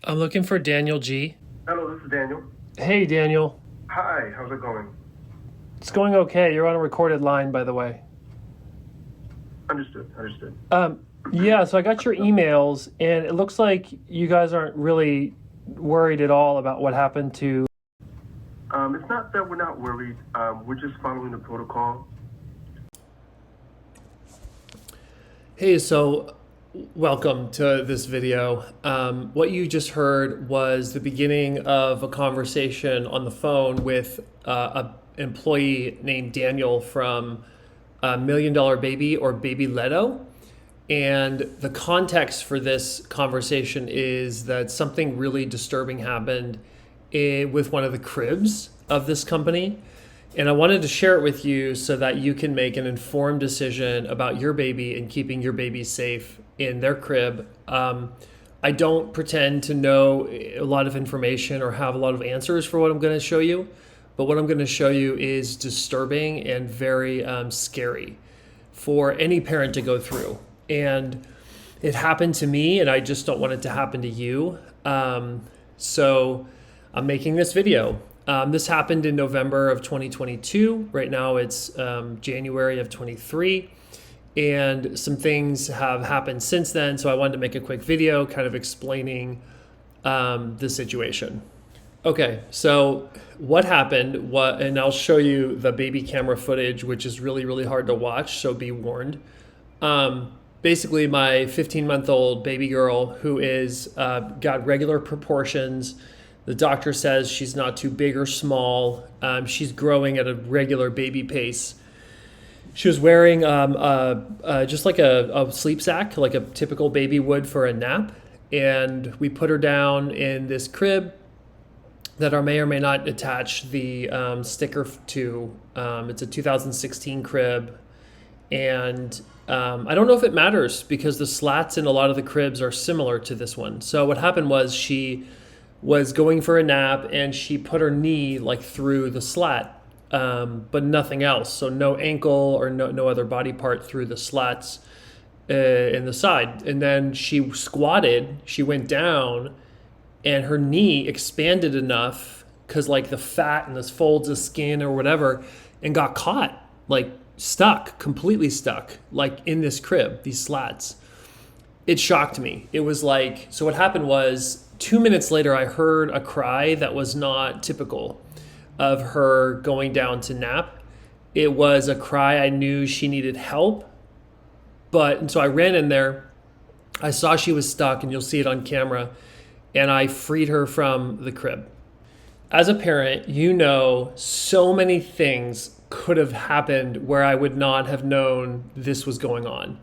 I'm looking for Daniel G. Hello, this is Daniel. Hey, Daniel. Hi, how's it going? It's going okay. You're on a recorded line, by the way. Understood. Um, yeah, so I got your emails, and it looks like you guys aren't really worried at all about what happened to. It's not that we're not worried. We're just following the protocol. Hey, so welcome to this video. What you just heard was the beginning of a conversation on the phone with an employee named Daniel from Million Dollar Baby or Baby Leto. And the context for this conversation is that something really disturbing happened with one of the cribs of this company. And I wanted to share it with you so that you can make an informed decision about your baby and keeping your baby safe in their crib. I don't pretend to know a lot of information or have a lot of answers for what I'm going to show you, but what I'm going to show you is disturbing and very scary for any parent to go through. And it happened to me, and I just don't want it to happen to you. So I'm making this video. This happened in November of 2022. Right now it's January of 23. And some things have happened since then. So I wanted to make a quick video kind of explaining the situation. Okay, so what happened, and I'll show you the baby camera footage, which is really, really hard to watch, so be warned. Basically, my 15-month-old baby girl who is got regular proportions. The doctor says she's not too big or small. She's growing at a regular baby pace. She was wearing just like a sleep sack, like a typical baby would for a nap. And we put her down in this crib that I may or may not attach the sticker to. It's a 2016 crib. And I don't know if it matters because the slats in a lot of the cribs are similar to this one. So what happened was she was going for a nap and she put her knee like through the slat, but nothing else. So no ankle or no other body part through the slats in the side. And then she squatted, she went down, and her knee expanded enough because like the fat and the folds of skin or whatever, and got caught, like stuck, completely stuck, like in this crib, these slats. It shocked me. It was like, so what happened was 2 minutes later, I heard a cry that was not typical of her going down to nap. It was a cry I knew she needed help. And so I ran in there. I saw she was stuck, and you'll see it on camera, and I freed her from the crib. As a parent, you know so many things could have happened where I would not have known this was going on.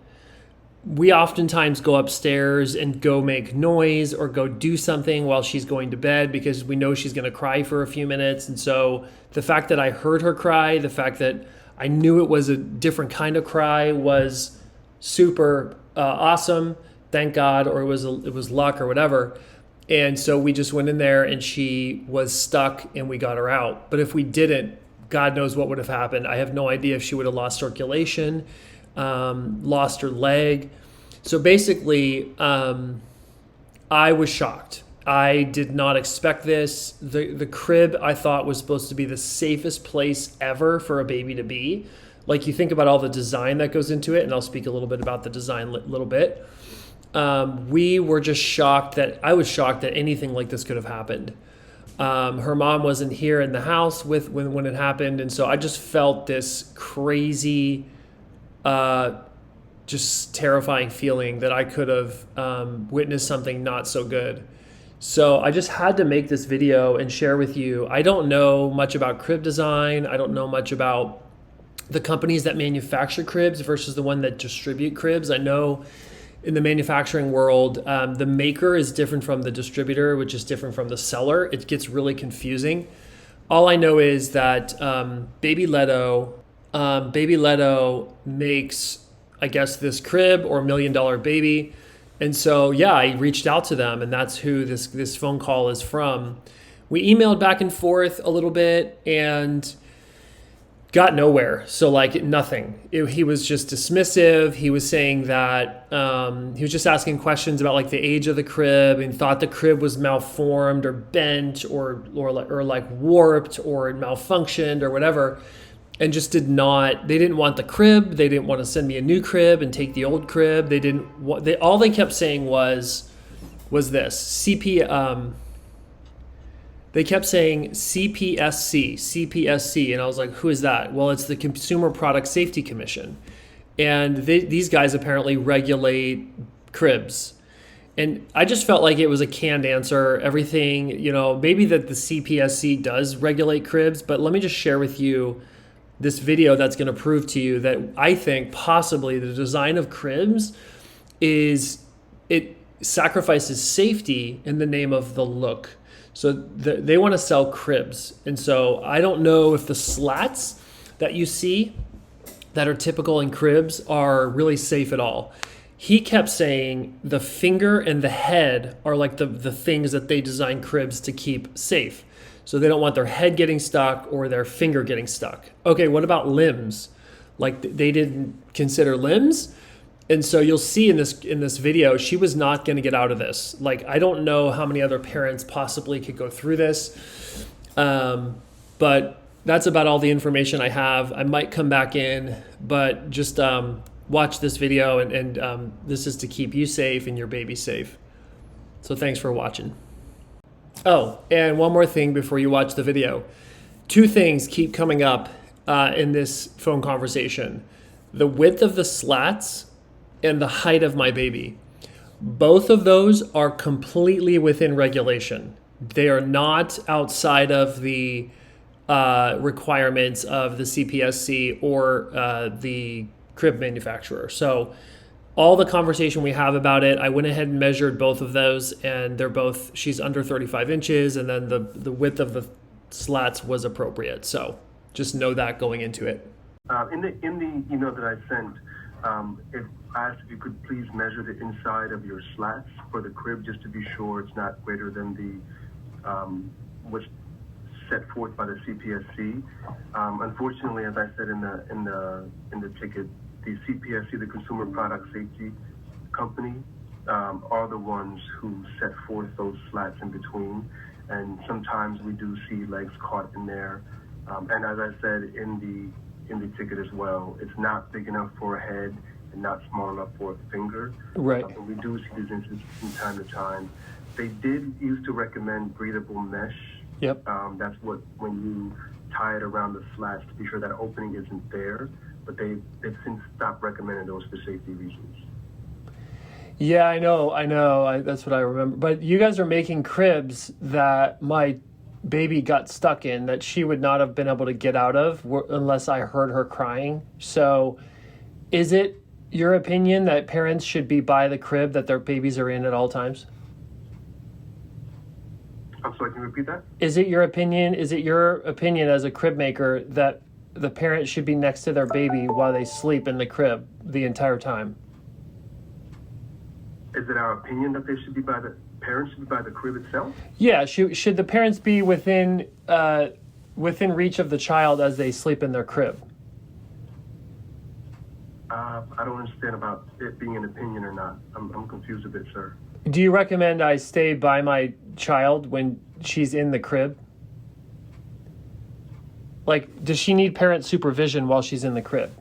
We oftentimes go upstairs and go make noise or go do something while she's going to bed because we know she's going to cry for a few minutes. And so the fact that I heard her cry, the fact that I knew it was a different kind of cry was super awesome. Thank God, or it was luck or whatever. And so we just went in there and she was stuck and we got her out. But if we didn't, God knows what would have happened. I have no idea if she would have lost circulation, lost her leg. So basically, I was shocked. I did not expect this. The crib I thought was supposed to be the safest place ever for a baby to be. Like you think about all the design that goes into it, and I'll speak a little bit about the design a little bit. We were just shocked I was shocked that anything like this could have happened. Her mom wasn't here in the house when it happened, and so I just felt this crazy, just terrifying feeling that I could have witnessed something not so good. So I just had to make this video and share with you. I don't know much about crib design. I don't know much about the companies that manufacture cribs versus the one that distribute cribs. I know in the manufacturing world, the maker is different from the distributor, which is different from the seller. It gets really confusing. All I know is that Baby Leto makes, I guess, this crib or Million Dollar Baby. And so, yeah, I reached out to them, and that's who this phone call is from. We emailed back and forth a little bit, and got nowhere. So like nothing. He was just dismissive. He was saying that he was just asking questions about like the age of the crib and thought the crib was malformed or bent or like warped or malfunctioned or whatever, and just did not. They didn't want the crib. They didn't want to send me a new crib and take the old crib. They didn't. All they kept saying was this CP. They kept saying CPSC, and I was like, who is that? Well, it's the Consumer Product Safety Commission. And these guys apparently regulate cribs. And I just felt like it was a canned answer. Everything, maybe that the CPSC does regulate cribs, but let me just share with you this video that's going to prove to you that I think possibly the design of cribs it sacrifices safety in the name of the look. So they want to sell cribs. And so I don't know if the slats that you see that are typical in cribs are really safe at all. He kept saying the finger and the head are like the things that they design cribs to keep safe. So they don't want their head getting stuck or their finger getting stuck. Okay, what about limbs? Like they didn't consider limbs? And so you'll see in this video, she was not going to get out of this. Like, I don't know how many other parents possibly could go through this. But that's about all the information I have. I might come back in, but just watch this video. And this is to keep you safe and your baby safe. So thanks for watching. Oh, and one more thing before you watch the video. 2 things keep coming up in this phone conversation. The width of the slats and the height of my baby. Both of those are completely within regulation. They are not outside of the requirements of the CPSC or the crib manufacturer. So all the conversation we have about it, I went ahead and measured both of those, and she's under 35 inches, and then the width of the slats was appropriate. So just know that going into it. In the email that I sent, if I asked if you could please measure the inside of your slats for the crib just to be sure it's not greater than the what's set forth by the CPSC. Unfortunately, as I said in the ticket, the CPSC, the Consumer Product Safety Company, are the ones who set forth those slats in between, and sometimes we do see legs caught in there. And as I said in the ticket as well, it's not big enough for a head and not small enough for a finger. Right. But we do see these instances from time to time. They did used to recommend breathable mesh. Yep. That's when you tie it around the slats to be sure that opening isn't there. But they've since stopped recommending those for safety reasons. Yeah, I know. That's what I remember. But you guys are making cribs that my baby got stuck in that she would not have been able to get out of unless I heard her crying. So is it your opinion that parents should be by the crib that their babies are in at all times? I'm sorry, can you repeat that? Is it your opinion as a crib maker that the parent should be next to their baby while they sleep in the crib the entire time? Is it our opinion that parents should be by the crib itself? Yeah, should the parents be within reach of the child as they sleep in their crib? I don't understand about it being an opinion or not. I'm confused a bit, sir. Do you recommend I stay by my child when she's in the crib? Like, does she need parent supervision while she's in the crib?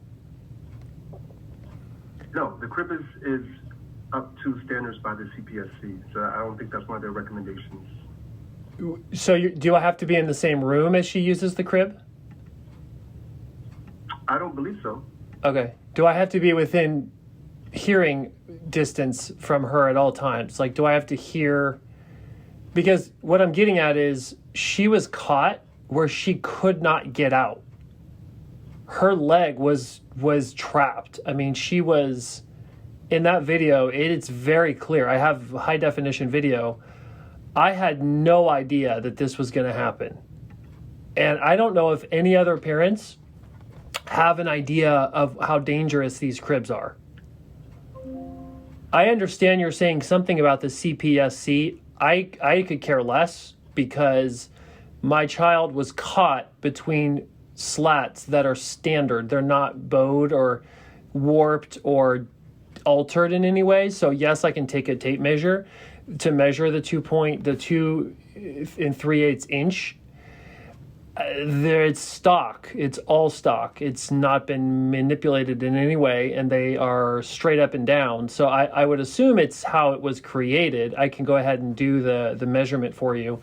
No, the crib is up to standards by the CPSC, so I don't think that's one of their recommendations. So do I have to be in the same room as she uses the crib? I don't believe so. Okay. Do I have to be within hearing distance from her at all times? Like, do I have to hear? Because what I'm getting at is she was caught where she could not get out. Her leg was trapped. I mean, she was in that video. It's very clear. I have high definition video. I had no idea that this was going to happen. And I don't know if any other parents have an idea of how dangerous these cribs are. I understand you're saying something about the CPSC. I could care less because my child was caught between slats that are standard. They're not bowed or warped or altered in any way. So yes, I can take a tape measure to measure the 2 3/8 inch. There, it's stock. It's all stock. It's not been manipulated in any way, and they are straight up and down. So I would assume it's how it was created. I can go ahead and do the measurement for you.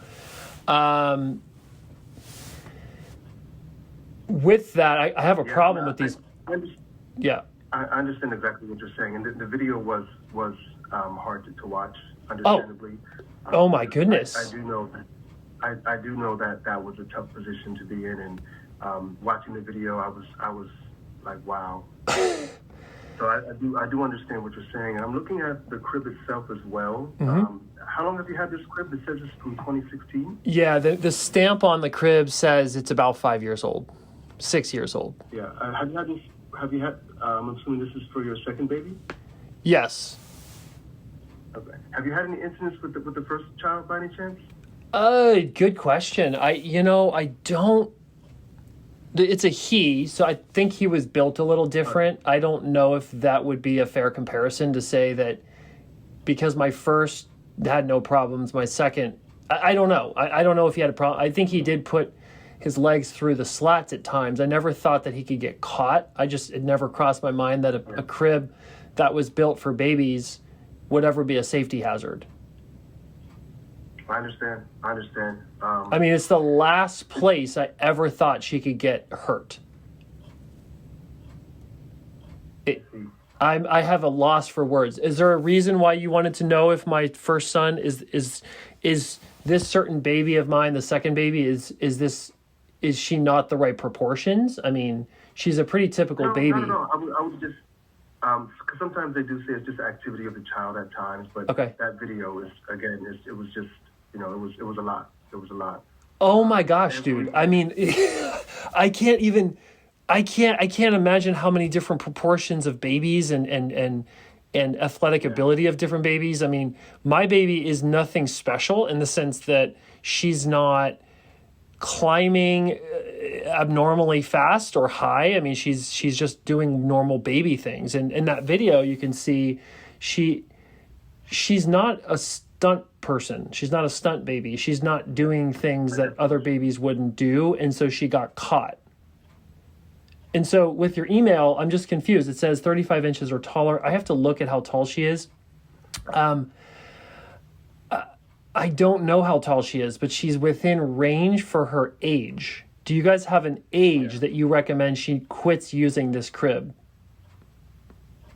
With that, I have a problem with these. Yeah. I understand exactly what you're saying, and the video was hard to watch, understandably. Oh my goodness! I do know that. I do know that that was a tough position to be in, and watching the video, I was like, wow. So I do understand what you're saying, and I'm looking at the crib itself as well. Mm-hmm. How long have you had this crib? It says it's from 2016. Yeah, the stamp on the crib says it's about 5 years old, 6 years old. Yeah. Have you had this? Have you had? I'm assuming this is for your second baby. Yes. Okay. Have you had any incidents with the first child by any chance? Good question. I don't. It's a he, so I think he was built a little different. I don't know if that would be a fair comparison to say that because my first had no problems, my second, I don't know. I don't know if he had a problem. I think he did put his legs through the slats at times. I never thought that he could get caught. It never crossed my mind that a crib that was built for babies would ever be a safety hazard. I understand. I mean, it's the last place I ever thought she could get hurt. I have a loss for words. Is there a reason why you wanted to know if my first son is this certain baby of mine, the second baby, is she not the right proportions? I mean, she's a pretty typical baby. No. I would just, because sometimes they do say it's just activity of the child at times, but okay. That video is, again, it was just, it was a lot. It was a lot. Oh my gosh, dude. I mean, I can't imagine how many different proportions of babies and athletic ability of different babies. I mean, my baby is nothing special in the sense that she's not climbing abnormally fast or high. I mean, she's just doing normal baby things. And in that video, you can see she's not a stunt person. She's not a stunt baby. She's not doing things that other babies wouldn't do. And so she got caught. And so with your email, I'm just confused. It says 35 inches or taller. I have to look at how tall she is. I don't know how tall she is, but she's within range for her age. Do you guys have an age that you recommend she quits using this crib?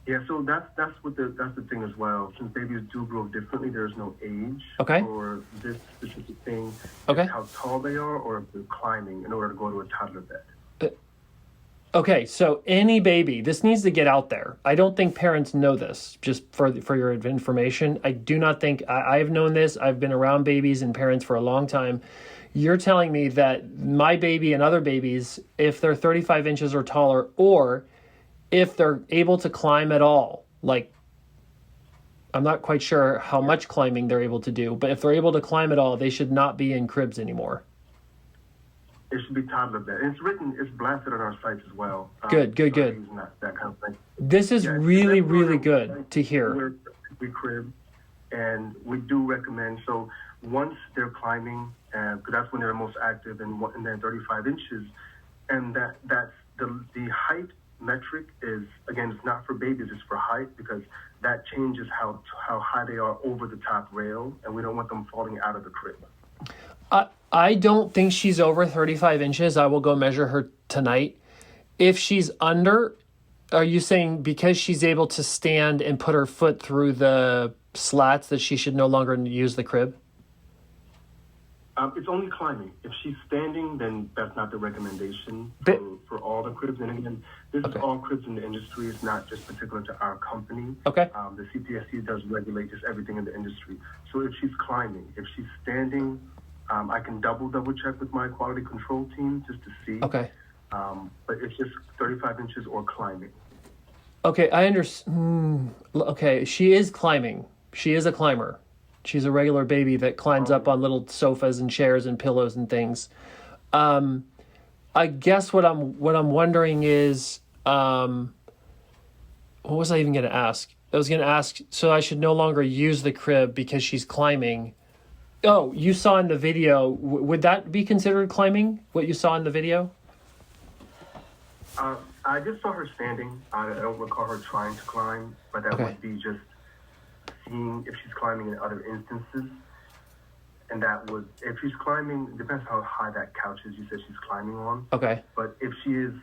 Yeah, so that's the thing as well. Since babies do grow differently, there's no age for this specific thing. Okay. How tall they are, or if they're climbing in order to go to a toddler bed. Okay, so any baby, this needs to get out there. I don't think parents know this, just for your information. I do not think, I've known this. I've been around babies and parents for a long time. You're telling me that my baby and other babies, if they're 35 inches or taller, or if they're able to climb at all, like, I'm not quite sure how much climbing they're able to do, but if they're able to climb at all, they should not be in cribs anymore. It should be toddler bed. And it's blasted on our sites as well. Good. That kind of thing. This is really good to hear. We crib, and we do recommend. So once they're climbing, because that's when they're most active, and then 35 inches, and that's the height metric is, again, it's not for babies, it's for height, because that changes how high they are over the top rail, and we don't want them falling out of the crib. I don't think she's over 35 inches. I will go measure her tonight. If she's under, are you saying because she's able to stand and put her foot through the slats that she should no longer use the crib? It's only climbing. If she's standing, then that's not the recommendation for all the cribs. And again, this is all cribs in the industry. It's not just particular to our company. Okay. The CPSC does regulate just everything in the industry. So if she's climbing, if she's standing, I can double check with my quality control team just to see. Okay. But it's just 35 inches or climbing. Okay, I understand. Okay, she is climbing. She is a climber. She's a regular baby that climbs up on little sofas and chairs and pillows and things. I guess what I'm wondering is, what was I even going to ask? I was going to ask, so I should no longer use the crib because she's climbing. Oh, you saw in the video, would that be considered climbing, what you saw in the video? I just saw her standing. I don't recall her trying to climb, but that Okay. would be just seeing if she's climbing in other instances. And that would, if she's climbing, depends how high that couch is you said she's climbing on. Okay. But if she is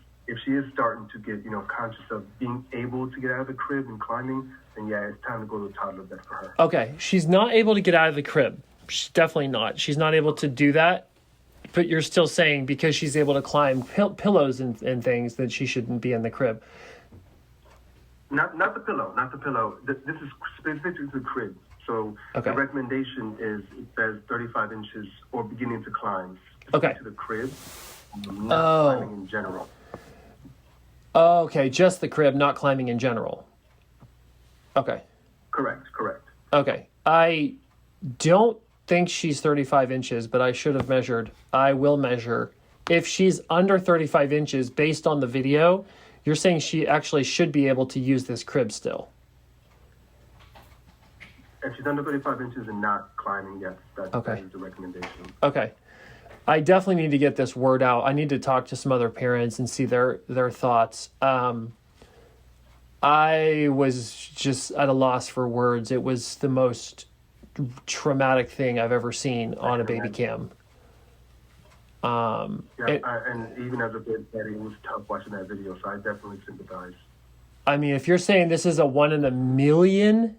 starting to get, conscious of being able to get out of the crib and climbing, then yeah, it's time to go to the toddler bed for her. Okay. She's not able to get out of the crib. She's definitely not. She's not able to do that. But you're still saying because she's able to climb pillows and things that she shouldn't be in the crib. Not the pillow. This is specific to the crib. So Okay. the recommendation is it says 35 inches or beginning to climb. Okay. To the crib, not climbing in general. Oh, okay, just the crib, not climbing in general. Okay. Correct. Okay. I don't think she's 35 inches, but I should have measured. I will measure. If she's under 35 inches, based on the video, you're saying she actually should be able to use this crib still. If she's under 35 inches and not climbing, yes, that is the recommendation. Okay. I definitely need to get this word out. I need to talk to some other parents and see their thoughts. I was just at a loss for words. It was the most traumatic thing I've ever seen on a baby cam. And even as a kid, Daddy, it was tough watching that video, so I definitely sympathize. I mean, if you're saying this is a 1 in a million,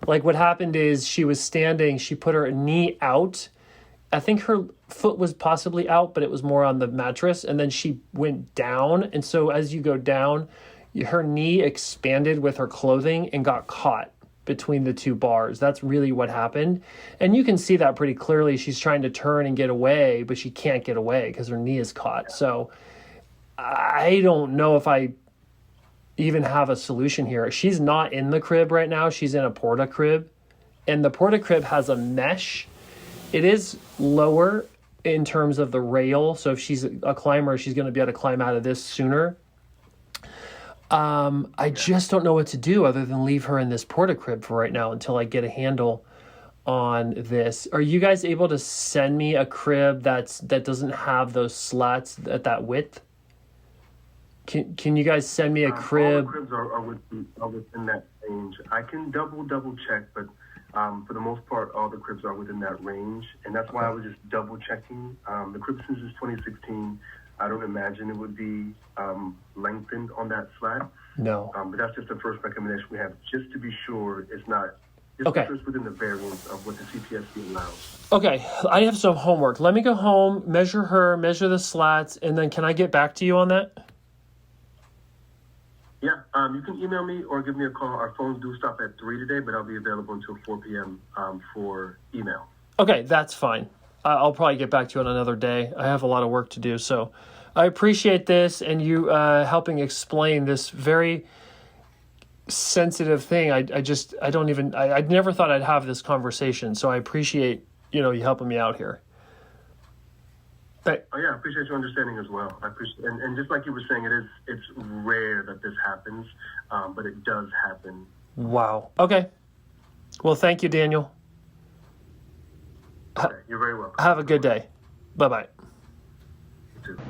like what happened is she was standing, she put her knee out. I think her foot was possibly out, but it was more on the mattress. And then she went down. And so as you go down, her knee expanded with her clothing and got caught between the two bars. That's really what happened. And you can see that pretty clearly. She's trying to turn and get away, but she can't get away because her knee is caught. So I don't know if I even have a solution here. She's not in the crib right now. She's in a porta crib. And the porta crib has a mesh. It is lower in terms of the rail. So if she's a climber, she's going to be able to climb out of this sooner. I just don't know what to do other than leave her in this porta crib for right now until I get a handle on this. Are you guys able to send me a crib that doesn't have those slats at that width? Can you guys send me a crib? All the cribs are within that range. I can double check, but for the most part, all the cribs are within that range, and that's why I was just double checking. The crib since 2016, I don't imagine it would be lengthened on that slat. No. But that's just the first recommendation we have, just to be sure it's not. Just within the variance of what the CPSC allows. Okay, I have some homework. Let me go home, measure her, measure the slats, and then can I get back to you on that? Yeah, you can email me or give me a call. Our phones do stop at 3 today, but I'll be available until 4 p.m. For email. Okay, that's fine. I'll probably get back to you on another day. I have a lot of work to do, so I appreciate this and you helping explain this very sensitive thing. I never thought I'd have this conversation, so I appreciate you helping me out here. I appreciate your understanding as well. I appreciate, and just like you were saying, it's rare that this happens, but it does happen. Wow. Okay. Well, thank you, Daniel. Okay, you're very welcome. Have a good day. Bye-bye. You too.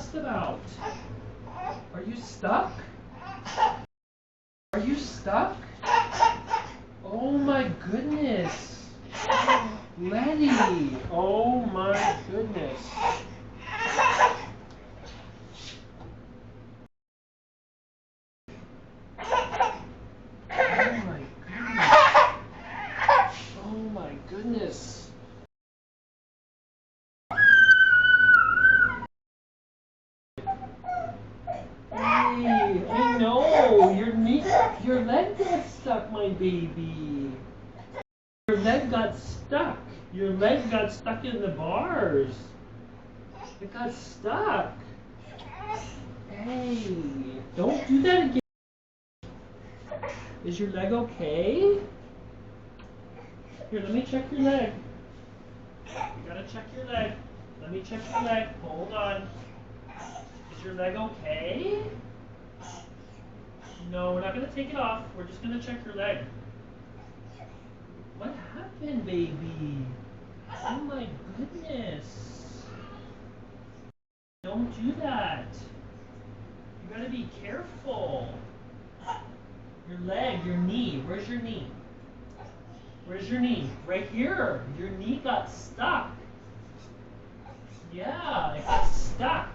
fussed about? Are you stuck? Are you stuck? Oh my goodness. Letty. Oh my goodness. Oh my goodness. Hey, I know. Your leg got stuck, my baby. Your leg got stuck. Your leg got stuck in the bars. It got stuck. Hey, don't do that again. Is your leg okay? Here, let me check your leg. You gotta check your leg. Let me check your leg. Hold on. Is your leg okay? No, we're not gonna take it off. We're just gonna check your leg. What happened, baby? Oh my goodness. Don't do that. You gotta be careful. Your leg, your knee. Where's your knee? Where's your knee? Right here. Your knee got stuck. Yeah, it got stuck.